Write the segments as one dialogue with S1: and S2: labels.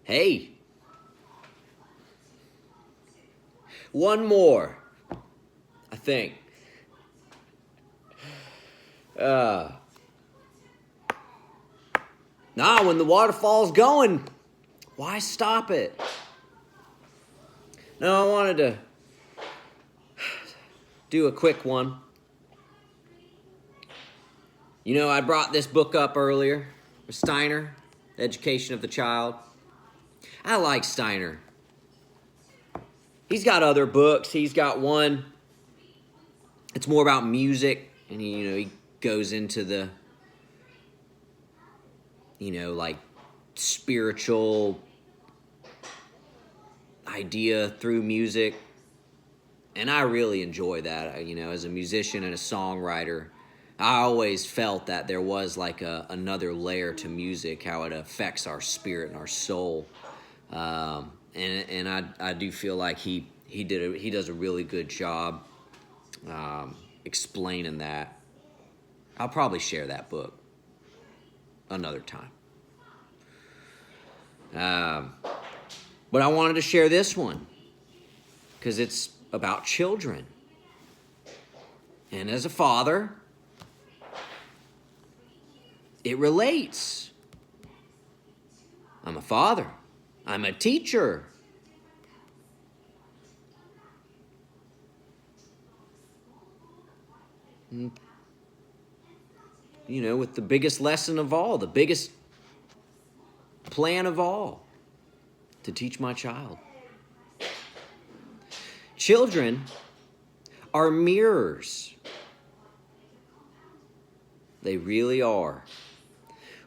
S1: Hey, one more, I think. When the waterfall's going, why stop it? No, I wanted to do a quick one. You know, I brought this book up earlier, Steiner, Education of the Child. I like Steiner. He's got other books. He's got one. It's more about music, and he goes into the, like spiritual idea through music. And I really enjoy that. As a musician and a songwriter, I always felt that there was like another layer to music, how it affects our spirit and our soul. And I do feel like he does a really good job explaining that. I'll probably share that book another time. But I wanted to share this one because it's about children. And as a father, it relates. I'm a father. I'm a teacher. With the biggest lesson of all, the biggest plan of all, to teach my child. Children are mirrors. They really are.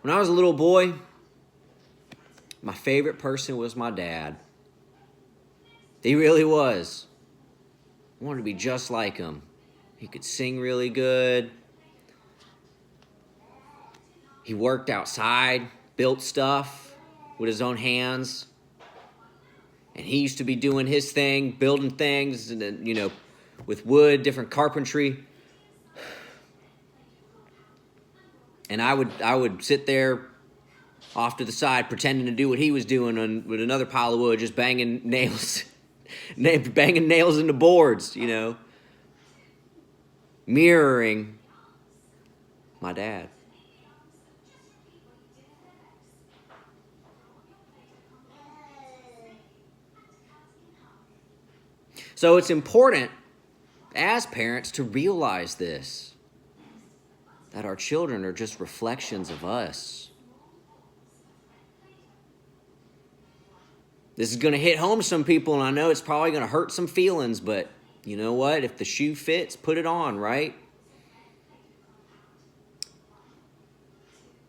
S1: When I was a little boy, my favorite person was my dad. He really was. I wanted to be just like him. He could sing really good. He worked outside, built stuff with his own hands. And he used to be doing his thing, building things, and with wood, different carpentry. And I would sit there off to the side pretending to do what he was doing with another pile of wood, just banging nails, banging nails into boards, mirroring my dad. So it's important as parents to realize this, that our children are just reflections of us. This is going to hit home to some people, and I know it's probably going to hurt some feelings, but you know what? If the shoe fits, put it on, right?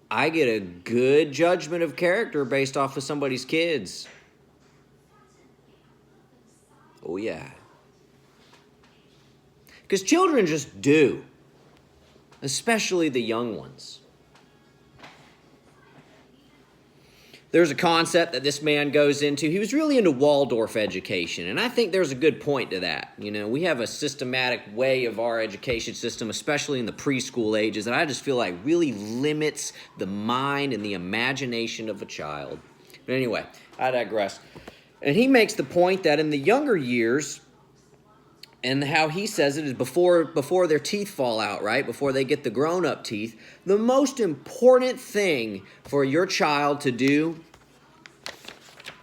S1: I get a good judgment of character based off of somebody's kids. Oh, yeah. Because children just do, especially the young ones. There's a concept that this man goes into. He was really into Waldorf education, and I think there's a good point to that. We have a systematic way of our education system, especially in the preschool ages, that I just feel like really limits the mind and the imagination of a child. But anyway, I digress. And he makes the point that in the younger years, and how he says it is before their teeth fall out, right? Before they get the grown-up teeth, the most important thing for your child to do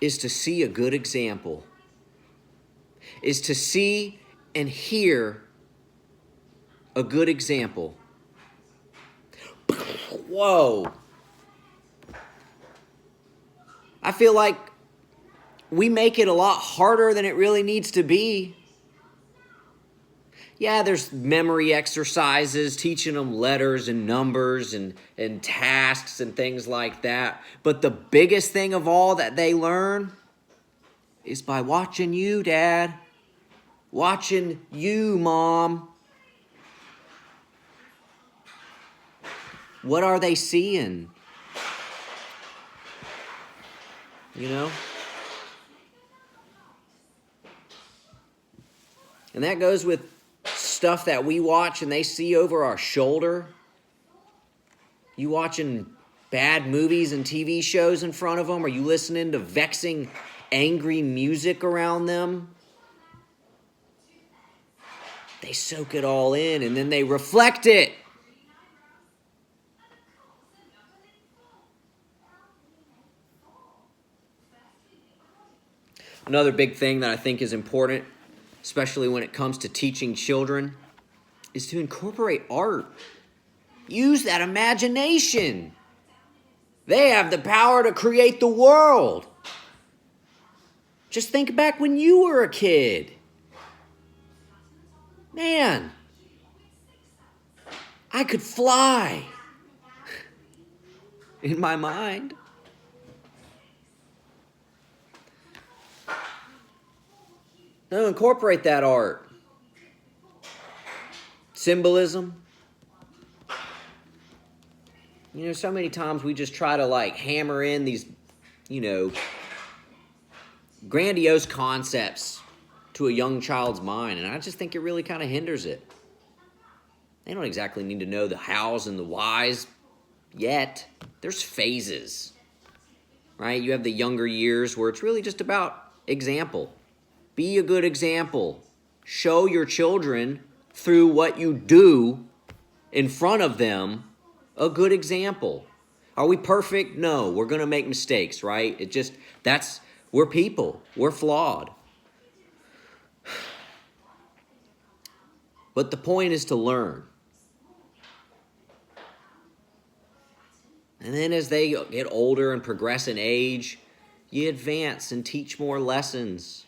S1: is to see a good example, is to see and hear a good example. Whoa. I feel like we make it a lot harder than it really needs to be. Yeah, there's memory exercises, teaching them letters and numbers and tasks and things like that. But the biggest thing of all that they learn is by watching you, Dad. Watching you, Mom. What are they seeing? And that goes with stuff that we watch and they see over our shoulder. You watching bad movies and TV shows in front of them? Are you listening to vexing, angry music around them? They soak it all in and then they reflect it. Another big thing that I think is important, especially when it comes to teaching children, is to incorporate art. Use that imagination. They have the power to create the world. Just think back when you were a kid. Man, I could fly in my mind. Now incorporate that art. Symbolism. You know, so many times we just try to like hammer in these, grandiose concepts to a young child's mind, and I just think it really kind of hinders it. They don't exactly need to know the hows and the whys yet. There's phases, right? You have the younger years where it's really just about example. Be a good example. Show your children through what you do in front of them a good example. Are we perfect? No, we're going to make mistakes, right? We're people. We're flawed. But the point is to learn. And then as they get older and progress in age, you advance and teach more lessons.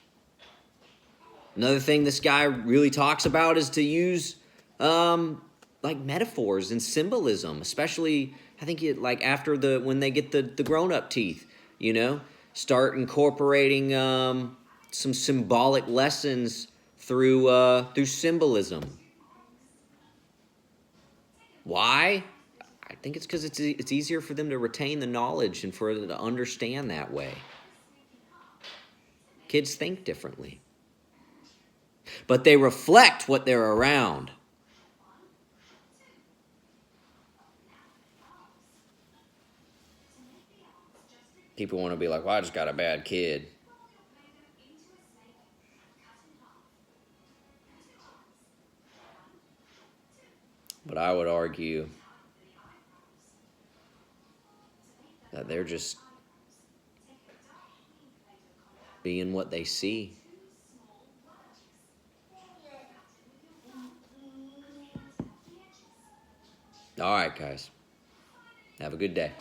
S1: Another thing this guy really talks about is to use like metaphors and symbolism, especially I think after when they get the grown-up teeth, start incorporating some symbolic lessons through symbolism. Why? I think it's because it's easier for them to retain the knowledge and for them to understand that way. Kids think differently. But they reflect what they're around. People want to be like, well, I just got a bad kid. But I would argue that they're just being what they see. All right, guys. Have a good day.